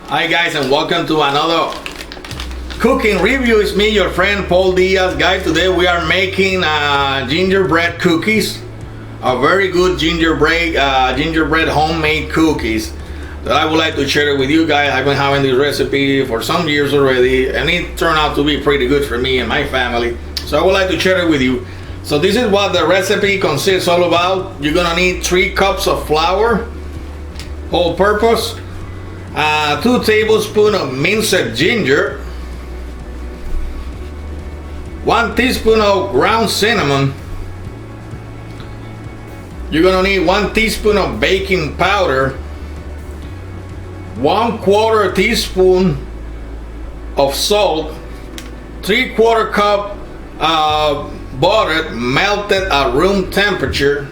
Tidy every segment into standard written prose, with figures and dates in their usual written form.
Hi guys, and welcome to another cooking review. It's me, your friend Paul Diaz. Guys, today we are making gingerbread cookies. A very good gingerbread homemade cookies that I would like to share it with you guys. I've been having this recipe for some years already, and it turned out to be pretty good for me and my family. So I would like to share it with you. So this is what the recipe consists all about. You're gonna need 3 cups of flour, all purpose, 2 tablespoons of minced ginger, 1 teaspoon of ground cinnamon. You're gonna need 1 teaspoon of baking powder, 1/4 teaspoon of salt, 3/4 cup butter melted at room temperature,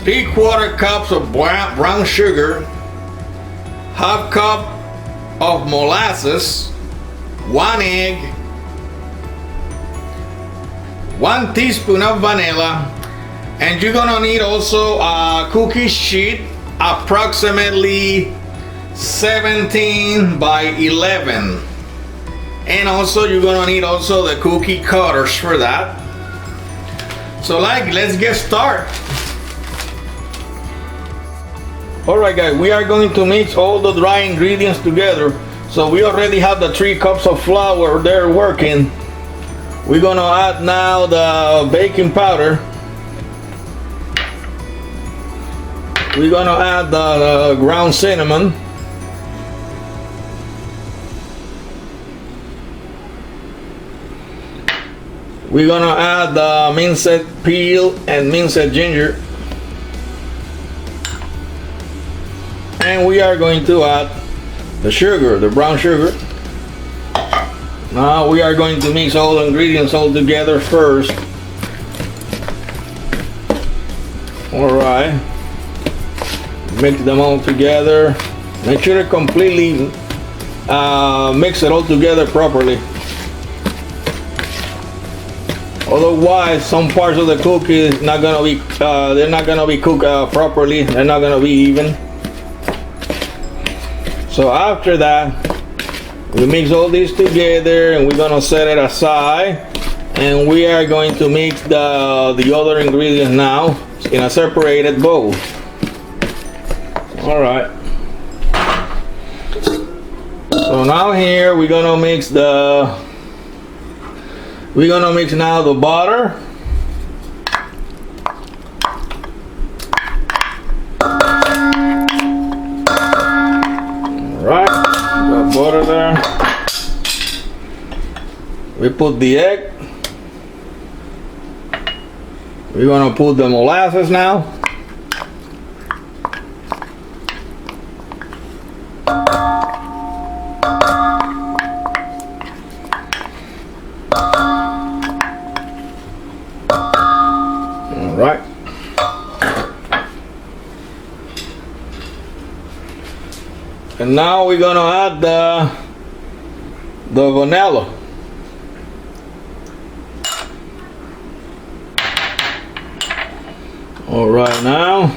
3/4 cups of brown sugar, 1/2 cup of molasses, 1 egg, 1 teaspoon of vanilla, and you're gonna need also a cookie sheet approximately 17 by 11, and also you're gonna need also the cookie cutters for that. So let's get started. Alright guys, we are going to mix all the dry ingredients together. So we already have the 3 cups of flour there working. We're gonna add now the baking powder. We're gonna add the ground cinnamon. We're gonna add the minced peel and minced ginger. And we are going to add the sugar, the brown sugar. Now we are going to mix all the ingredients all together first. Alright. Mix them all together. Make sure to completely mix it all together properly. Otherwise, some parts of the cookie is not gonna be they're not gonna be cooked properly. They're not gonna be even. So after that, we mix all these together and we're gonna set it aside, and we are going to mix the other ingredients now in a separated bowl. All right. So now here we're gonna mix now the butter. Right, got butter there. We put the egg. We're gonna put the molasses now. All right. And now we're gonna add the vanilla. All right, now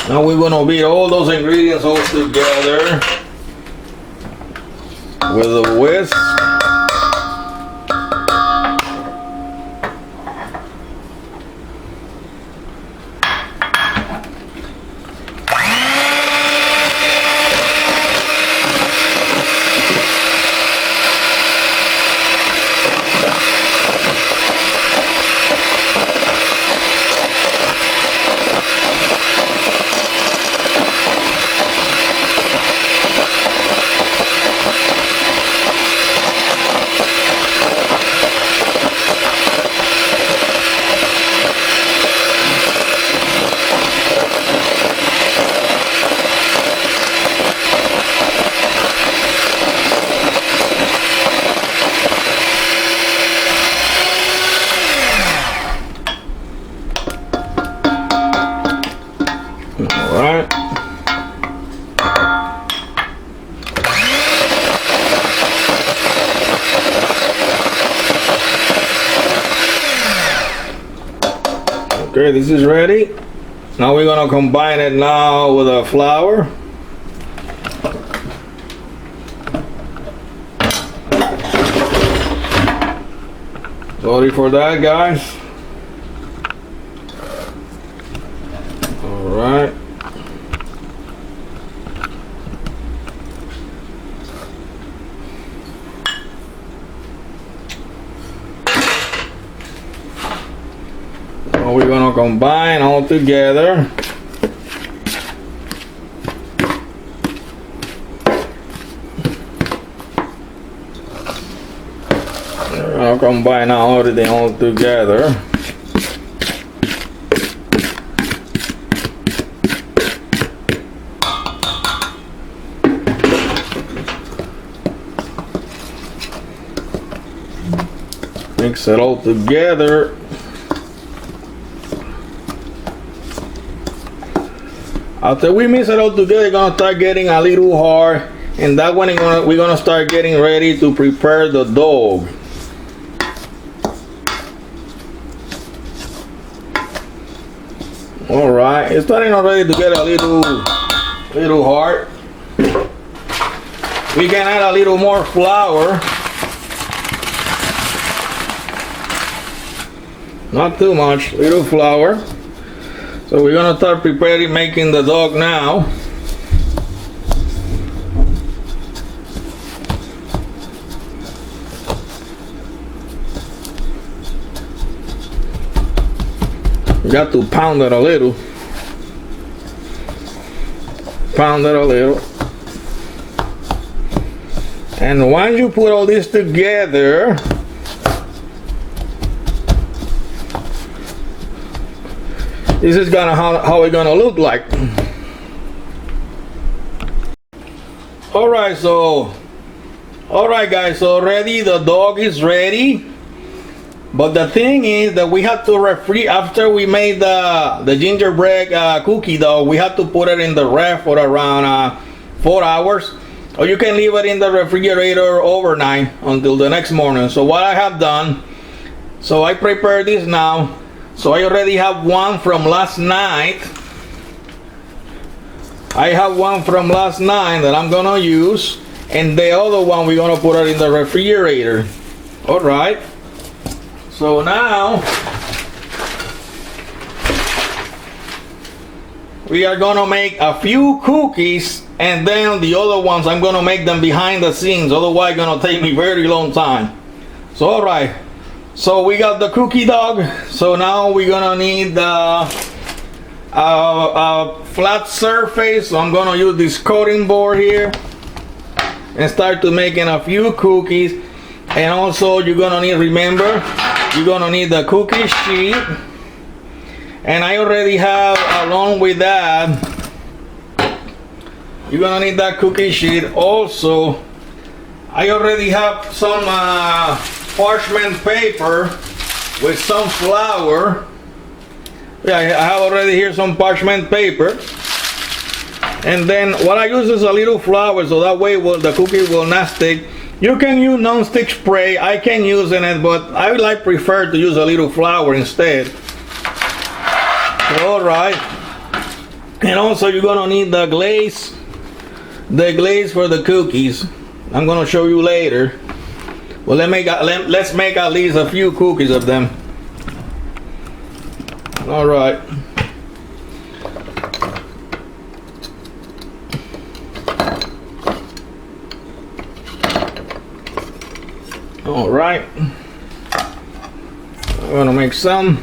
we're gonna beat all those ingredients all together with a whisk. Alright. Okay, this is ready. Now we're gonna combine it now with the flour. Sorry for that, guys. All right. Now we're gonna combine all together. I'll combine everything all together. Mix it all together. After we mix it all together, it's gonna start getting a little hard, and that one we're gonna start getting ready to prepare the dough. All right, it's starting already to get a little hard. We can add a little more flour. Not too much, little flour. So we're gonna start preparing making the dough now. You got to pound it a little. Pound it a little. And once you put all this together, this is gonna how it's gonna look like. All right, guys, so already the dough is ready. But the thing is that we have to refrigerator after we made the gingerbread cookie dough. We have to put it in the ref for around 4 hours, or you can leave it in the refrigerator overnight until the next morning. So what I have done, so I prepared this now. So I already have one from last night. I have one from last night that I'm gonna use, and the other one we're gonna put it in the refrigerator. All right. So now we are gonna make a few cookies, and then the other ones I'm gonna make them behind the scenes. Otherwise, it's gonna take me very long time. So all right. So we got the cookie dough. So now we're gonna need the flat surface. So I'm gonna use this coating board here and start to making a few cookies. And also you're gonna need, remember, you're gonna need the cookie sheet. And I already have, along with that, you're gonna need that cookie sheet. Also, I already have some parchment paper with some flour. Yeah, I have already here some parchment paper. And then what I use is a little flour, so that way the cookie will not stick. You can use non-stick spray. I can use it, but I prefer to use a little flour instead. All right. And also you're gonna need the glaze for the cookies. I'm gonna show you later. Well, let's make at least a few cookies of them. All right. All right. I'm gonna make some.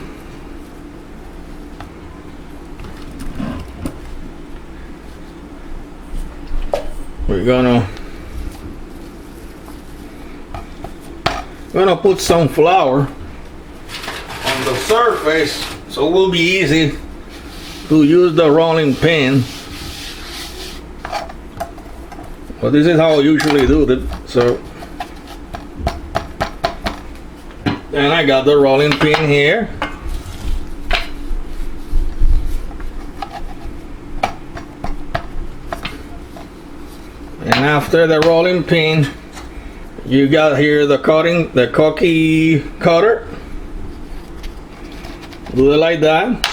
We're gonna put some flour on the surface, so it will be easy to use the rolling pin. Well, this is how I usually do it. So, and I got the rolling pin here. And after the rolling pin, you got here the cookie cutter. Do it like that.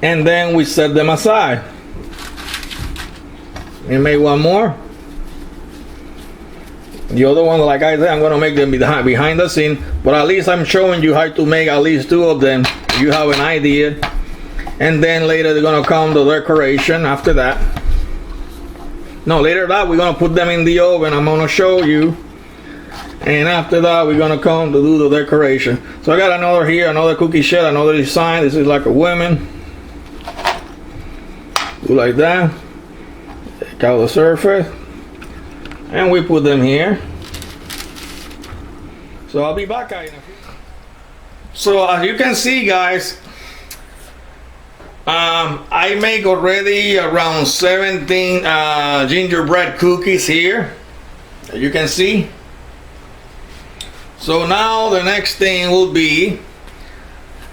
And then we set them aside. We make one more. The other one, like I said, I'm gonna make them behind the scene, but at least I'm showing you how to make at least 2 of them. You have an idea. And then later they're gonna come the decoration after that. No, later that we're gonna put them in the oven. I'm gonna show you. And after that we're gonna come to do the decoration. So I got another here, another cookie shell, another design. This is like a woman. Do like that. Take out the surface. And we put them here. So I'll be back in a few. So as you can see, guys, I make already around 17 gingerbread cookies here, as you can see. So now the next thing will be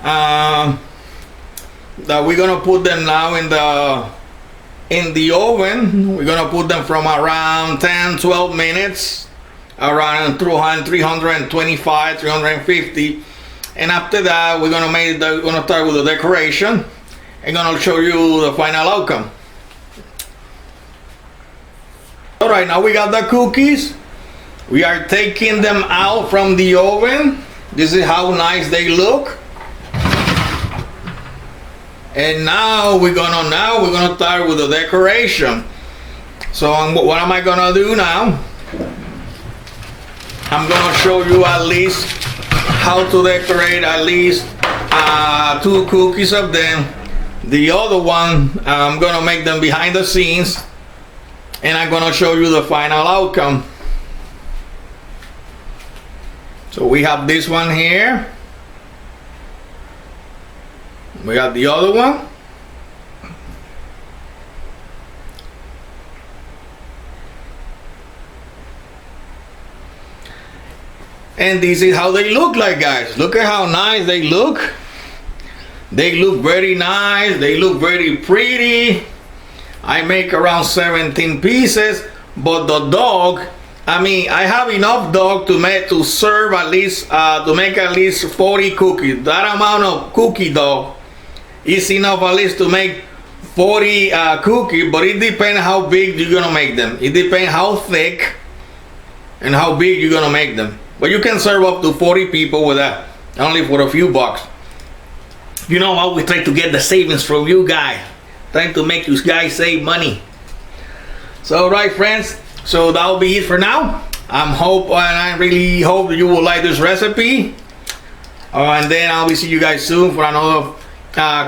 that we're gonna put them now in the oven. We're gonna put them from around 10-12 minutes, around 325, 350. And after that, we're gonna start with the decoration. I'm gonna show you the final outcome. All right, now we got the cookies. We are taking them out from the oven. This is how nice they look. And now we're gonna start with the decoration. So what am I gonna do now? I'm gonna show you at least how to decorate at least 2 cookies of them. The other one, I'm gonna make them behind the scenes, and I'm gonna show you the final outcome. So we have this one here. We got the other one. And this is how they look like, guys. Look at how nice they look. They look very nice. They look very pretty. I make around 17 pieces, but the dog, I mean, I have enough dog to serve at least to make at least 40 cookies. That amount of cookie dough is enough at least to make 40 cookies, but it depends how big you're gonna make them. It depends how thick and how big you're gonna make them. But you can serve up to 40 people with that, only for a few bucks. You know what? We try to get the savings from you guys. Trying to make you guys save money. So, right, friends. So that'll be it for now. I really hope that you will like this recipe. And then I'll be seeing you guys soon for another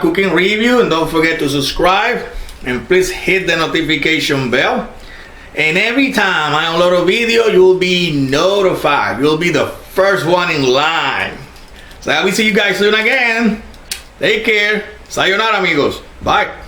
cooking review. And don't forget to subscribe. And please hit the notification bell. And every time I upload a video, you'll be notified. You'll be the first one in line. So I will see you guys soon again. Take care. Sayonara, amigos. Bye.